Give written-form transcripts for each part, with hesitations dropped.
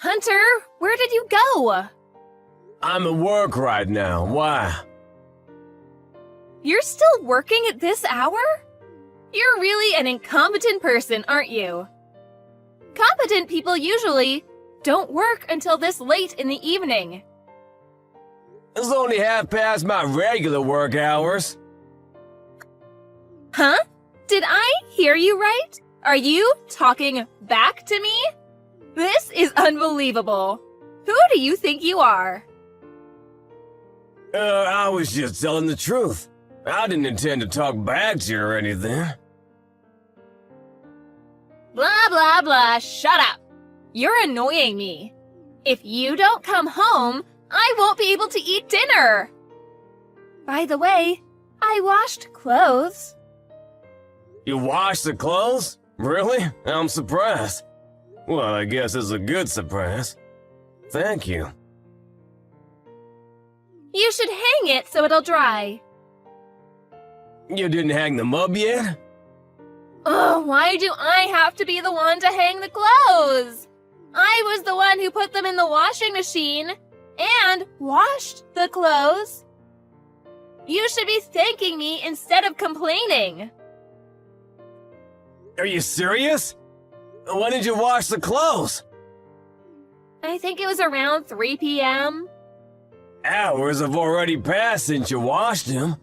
Hunter, where did you go? I'm at work right now. Why? You're still working at this hour? You're really an incompetent person, aren't you? Competent people usually don't work until this late in the evening. It's only half past my regular work hours. Huh? Did I hear you right? Are you talking back to me? This is unbelievable. Who do you think you are? I was just telling the truth. I didn't intend to talk back to you or anything. Blah, blah, blah, shut up. You're annoying me. If you don't come home, I won't be able to eat dinner. By the way, I washed clothes. You washed the clothes? Really? I'm surprised. Well, I guess it's a good surprise. Thank you. You should hang it so it'll dry. You didn't hang them up yet? Oh, why do I have to be the one to hang the clothes? I was the one who put them in the washing machine and washed the clothes. You should be thanking me instead of complaining. Are you serious? When did you wash the clothes? I think it was around 3 p.m. Hours have already passed since you washed them.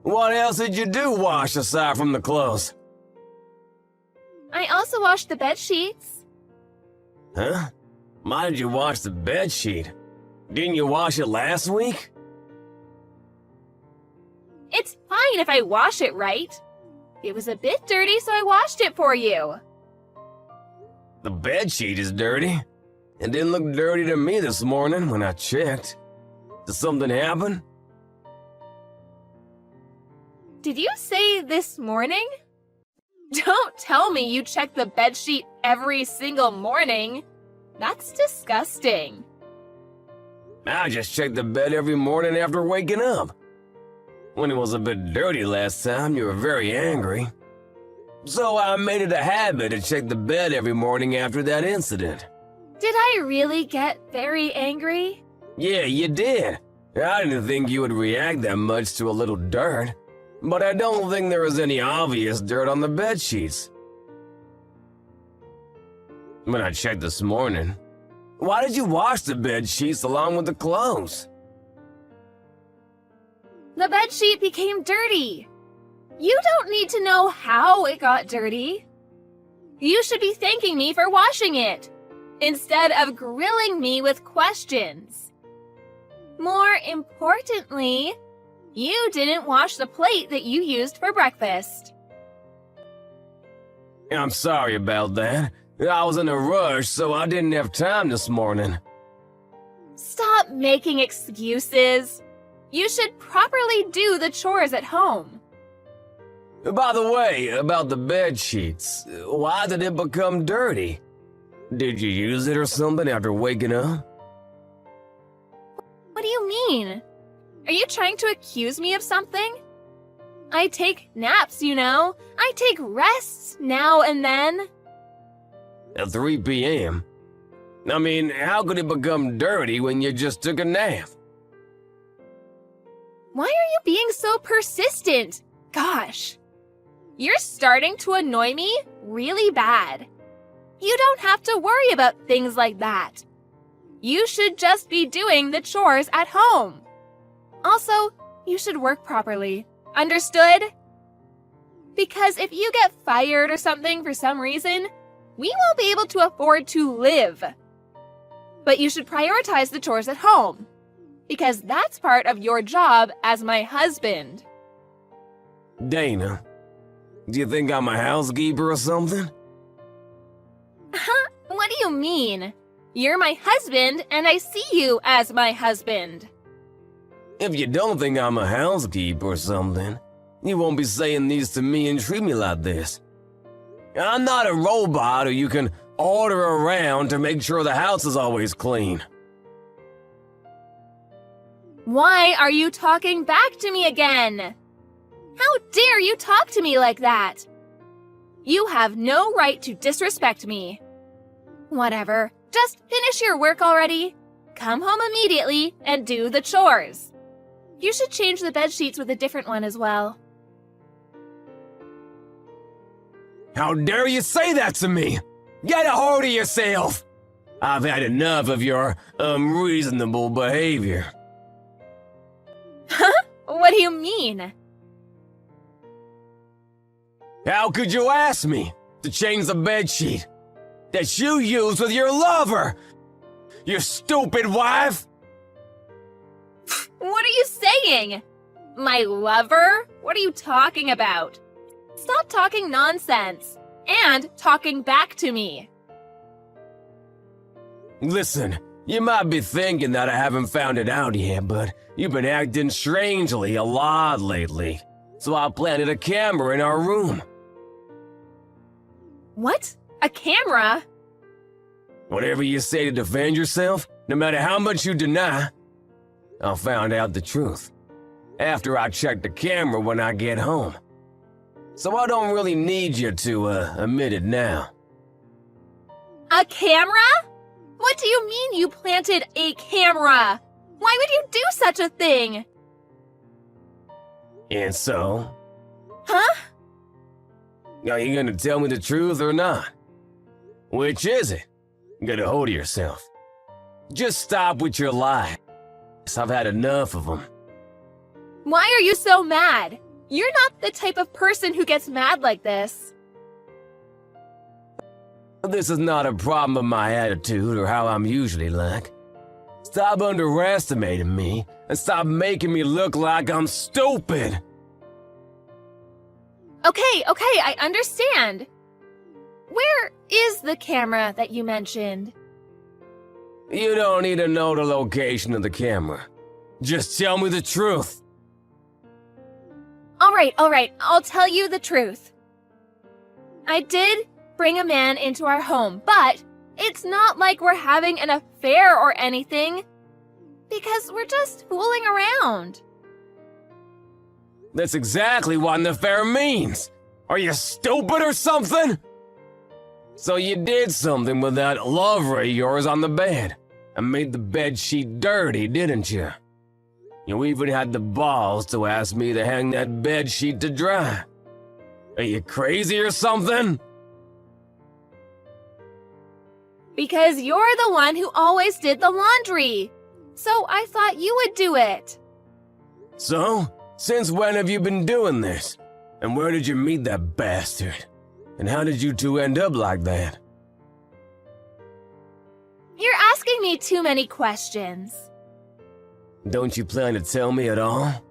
What else did you do wash aside from the clothes? I also washed the bed sheets. Huh? Why did you wash the bed sheet? Didn't you wash it last week? It's fine if I wash it right. It was a bit dirty, so I washed it for you. The bed sheet is dirty. It didn't look dirty to me this morning when I checked. Did something happen? Did you say this morning? Don't tell me you check the bedsheet every single morning. That's disgusting. I just checked the bed every morning after waking up. When it was a bit dirty last time, you were very angry. So I made it a habit to check the bed every morning after that incident. Did I really get very angry? Yeah, you did. I didn't think you would react that much to a little dirt. But I don't think there was any obvious dirt on the bed sheets. When I checked this morning, why did you wash the bed sheets along with the clothes? The bedsheet became dirty. You don't need to know how it got dirty. You should be thanking me for washing it, instead of grilling me with questions. More importantly, you didn't wash the plate that you used for breakfast. I'm sorry about that. I was in a rush, so I didn't have time this morning. Stop making excuses. You should properly do the chores at home. By the way, about the bed sheets, why did it become dirty? Did you use it or something after waking up? What do you mean? Are you trying to accuse me of something? I take naps, you know. I take rests now and then. At 3 p.m.? I mean, how could it become dirty when you just took a nap? Why are you being so persistent? Gosh. You're starting to annoy me really bad. You don't have to worry about things like that. You should just be doing the chores at home. Also, you should work properly. Understood? Because if you get fired or something for some reason, we won't be able to afford to live. But you should prioritize the chores at home, because that's part of your job as my husband. Dana, do you think I'm a housekeeper or something? Huh? What do you mean? You're my husband, and I see you as my husband. If you don't think I'm a housekeeper or something, you won't be saying these to me and treat me like this. I'm not a robot who you can order around to make sure the house is always clean. Why are you talking back to me again? How dare you talk to me like that? You have no right to disrespect me. Whatever. Just finish your work already. Come home immediately and do the chores. You should change the bed sheets with a different one as well. How dare you say that to me? Get a hold of yourself! I've had enough of your unreasonable behavior. Huh? What do you mean? How could you ask me to change the bedsheet that you use with your lover? You stupid wife! What are you saying? My lover? What are you talking about? Stop talking nonsense and talking back to me. Listen, you might be thinking that I haven't found it out yet, but you've been acting strangely a lot lately. So I planted a camera in our room. What? A camera? Whatever you say to defend yourself, no matter how much you deny, I'll find out the truth after I check the camera when I get home. So I don't really need you to admit it now. A camera? What do you mean you planted a camera? Why would you do such a thing? And so? Huh? Are you gonna tell me the truth or not? Which is it? Get a hold of yourself. Just stop with your lies. I've had enough of them. Why are you so mad? You're not the type of person who gets mad like this. This is not a problem of my attitude or how I'm usually like. Stop underestimating me and stop making me look like I'm stupid. Okay, I understand. Where is the camera that you mentioned? You don't need to know the location of the camera. Just tell me the truth. All right, I'll tell you the truth. I did bring a man into our home, but it's not like we're having an affair or anything, because we're just fooling around. That's exactly what an affair means. Are you stupid or something? So you did something with that lover of yours on the bed and made the bed sheet dirty, didn't you? You even had the balls to ask me to hang that bed sheet to dry. Are you crazy or something? Because you're the one who always did the laundry. So I thought you would do it. So, since when have you been doing this? And where did you meet that bastard? And how did you two end up like that? You're asking me too many questions. Don't you plan to tell me at all?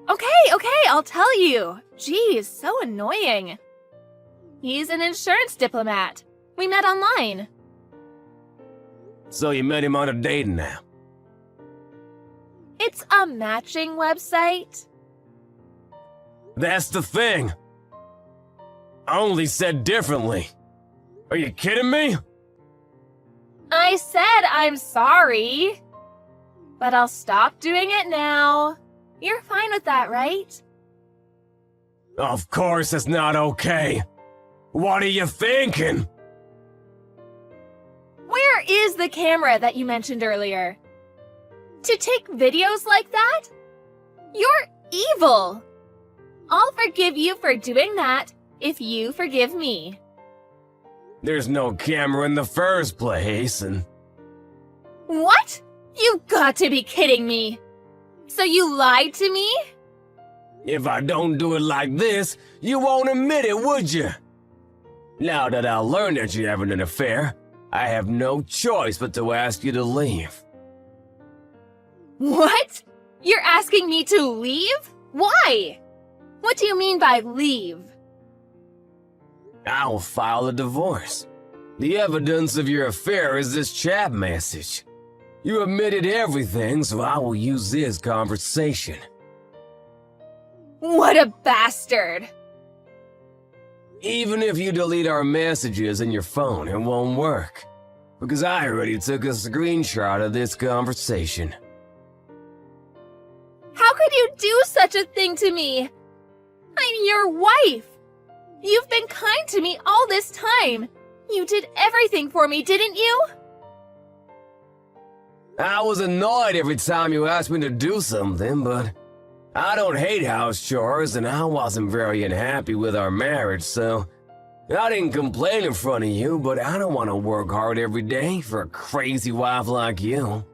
Okay, I'll tell you. Geez, so annoying. He's an insurance diplomat. We met online. So you met him on a dating app? It's a matching website. That's the thing. I only said differently. Are you kidding me? I said I'm sorry. But I'll stop doing it now. You're fine with that, right? Of course it's not okay. What are you thinking? Where is the camera that you mentioned earlier? To take videos like that? You're evil. I'll forgive you for doing that if you forgive me. There's no camera in the first place, and... What? You've got to be kidding me. So you lied to me? If I don't do it like this, you won't admit it, would you? Now that I learned that you're having an affair, I have no choice but to ask you to leave. What? You're asking me to leave? Why? What do you mean by leave? I'll file a divorce. The evidence of your affair is this chat message. You admitted everything, so I will use this conversation. What a bastard! Even if you delete our messages in your phone, it won't work. Because I already took a screenshot of this conversation. How could you do such a thing to me? I'm your wife. You've been kind to me all this time. You did everything for me, didn't you? I was annoyed every time you asked me to do something, but I don't hate house chores and I wasn't very unhappy with our marriage, so I didn't complain in front of you, but I don't want to work hard every day for a crazy wife like you.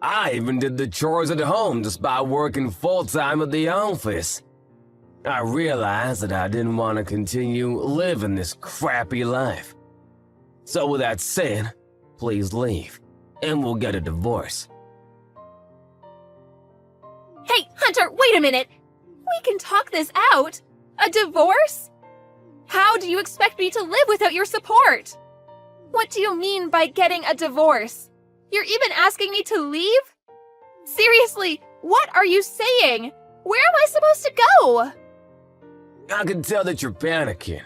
I even did the chores at home despite working full-time at the office. I realized that I didn't want to continue living this crappy life. So with that said, please leave, and we'll get a divorce. Hey, Hunter, wait a minute! We can talk this out! A divorce? How do you expect me to live without your support? What do you mean by getting a divorce? You're even asking me to leave? Seriously, what are you saying? Where am I supposed to go? I can tell that you're panicking.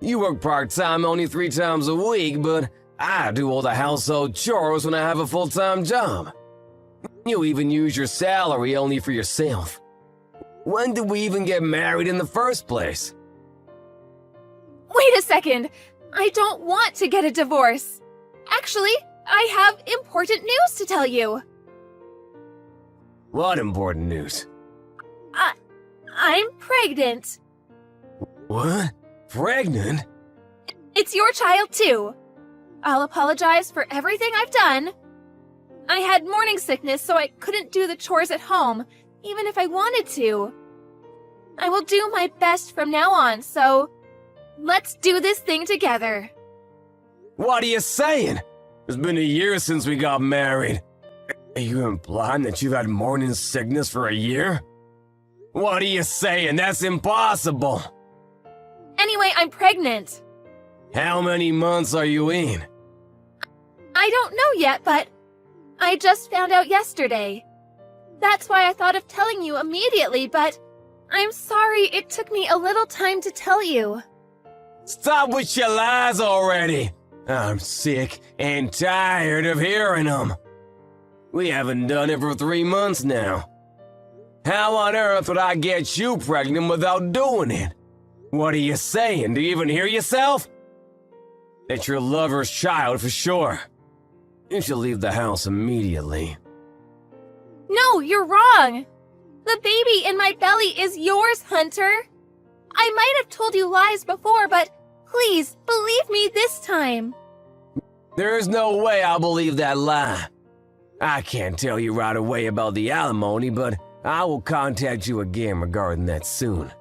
You work part-time only 3 times a week, but I do all the household chores when I have a full-time job. You even use your salary only for yourself. When did we even get married in the first place? Wait a second! I don't want to get a divorce. Actually, I have important news to tell you. What important news? I'm pregnant. What? Pregnant? It's your child too. I'll apologize for everything I've done. I had morning sickness, so I couldn't do the chores at home, even if I wanted to. I will do my best from now on, so let's do this thing together. What are you saying? It's been a year since we got married. Are you implying that you've had morning sickness for a year? What are you saying? That's impossible. Anyway, I'm pregnant. How many months are you in? I don't know yet, but I just found out yesterday. That's why I thought of telling you immediately, but I'm sorry it took me a little time to tell you. Stop with your lies already. I'm sick and tired of hearing them. We haven't done it for 3 months now. How on earth would I get you pregnant without doing it? What are you saying? Do you even hear yourself? It's your lover's child for sure. You should leave the house immediately. No, you're wrong. The baby in my belly is yours, Hunter. I might have told you lies before, but please believe me this time. There's no way I'll believe that lie. I can't tell you right away about the alimony, but I will contact you again regarding that soon.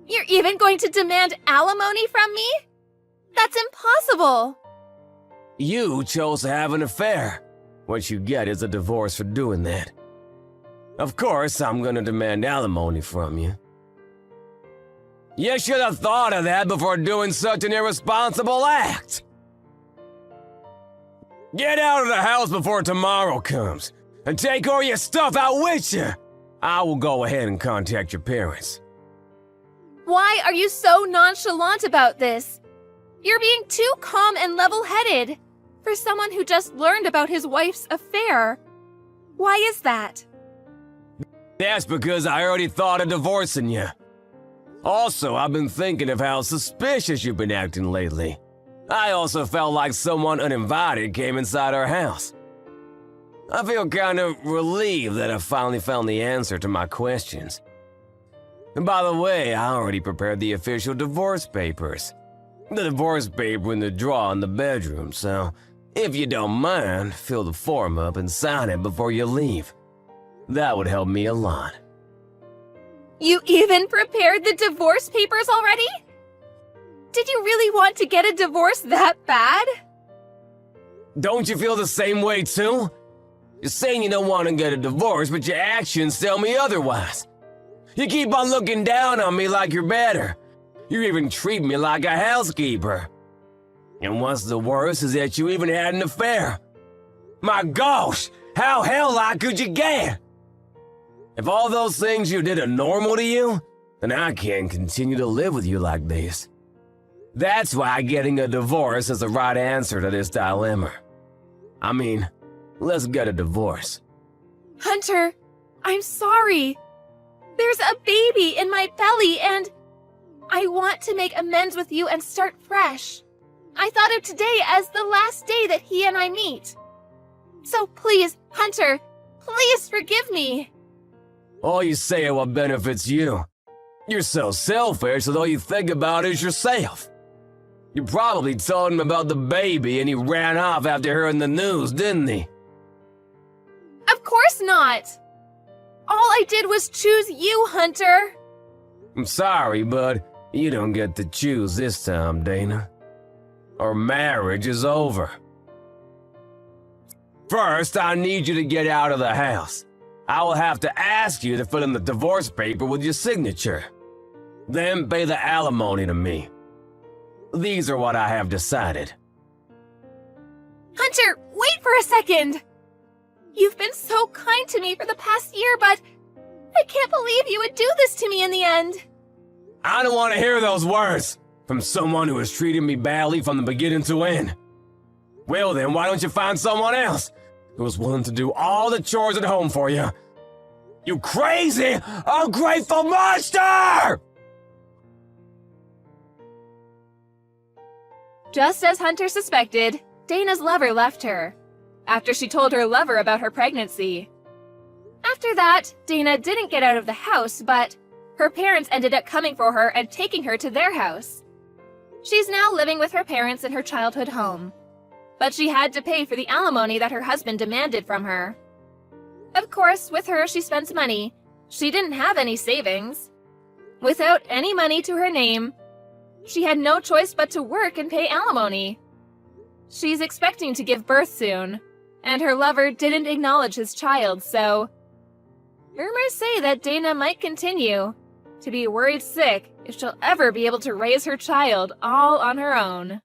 You're even going to demand alimony from me? That's impossible. You chose to have an affair. What you get is a divorce for doing that. Of course, I'm gonna demand alimony from you. You should have thought of that before doing such an irresponsible act. Get out of the house before tomorrow comes, and take all your stuff out with you. I will go ahead and contact your parents. Why are you so nonchalant about this? You're being too calm and level-headed for someone who just learned about his wife's affair. Why is that? That's because I already thought of divorcing you. Also, I've been thinking of how suspicious you've been acting lately. I also felt like someone uninvited came inside our house. I feel kind of relieved that I finally found the answer to my questions. And by the way, I already prepared the official divorce papers. The divorce paper in the drawer in the bedroom, so if you don't mind, fill the form up and sign it before you leave. That would help me a lot. You even prepared the divorce papers already? Did you really want to get a divorce that bad? Don't you feel the same way too? You're saying you don't want to get a divorce, but your actions tell me otherwise. You keep on looking down on me like you're better. You even treat me like a housekeeper. And what's the worst is that you even had an affair. My gosh, how hell-like could you get? If all those things you did are normal to you, then I can't continue to live with you like this. That's why getting a divorce is the right answer to this dilemma. I mean, let's get a divorce. Hunter, I'm sorry. There's a baby in my belly and I want to make amends with you and start fresh. I thought of today as the last day that he and I meet. So please, Hunter, please forgive me. All you say is what benefits you. You're so selfish that all you think about is yourself. You probably told him about the baby and he ran off after hearing the news, didn't he? Of course not. All I did was choose you, Hunter. I'm sorry, but you don't get to choose this time, Dana. Our marriage is over. First, I need you to get out of the house. I will have to ask you to fill in the divorce paper with your signature. Then pay the alimony to me. These are what I have decided. Hunter, wait for a second. You've been so kind to me for the past year, but I can't believe you would do this to me in the end. I don't want to hear those words from someone who has treated me badly from the beginning to end. Well then, why don't you find someone else who is willing to do all the chores at home for you? You crazy, ungrateful monster! Just as Hunter suspected, Dana's lover left her, after she told her lover about her pregnancy. After that, Dana didn't get out of the house, but her parents ended up coming for her and taking her to their house. She's now living with her parents in her childhood home, but she had to pay for the alimony that her husband demanded from her. Of course, with her, she spends money. She didn't have any savings. Without any money to her name, she had no choice but to work and pay alimony. She's expecting to give birth soon, and her lover didn't acknowledge his child, so rumors say that Dana might continue to be worried sick if she'll ever be able to raise her child all on her own.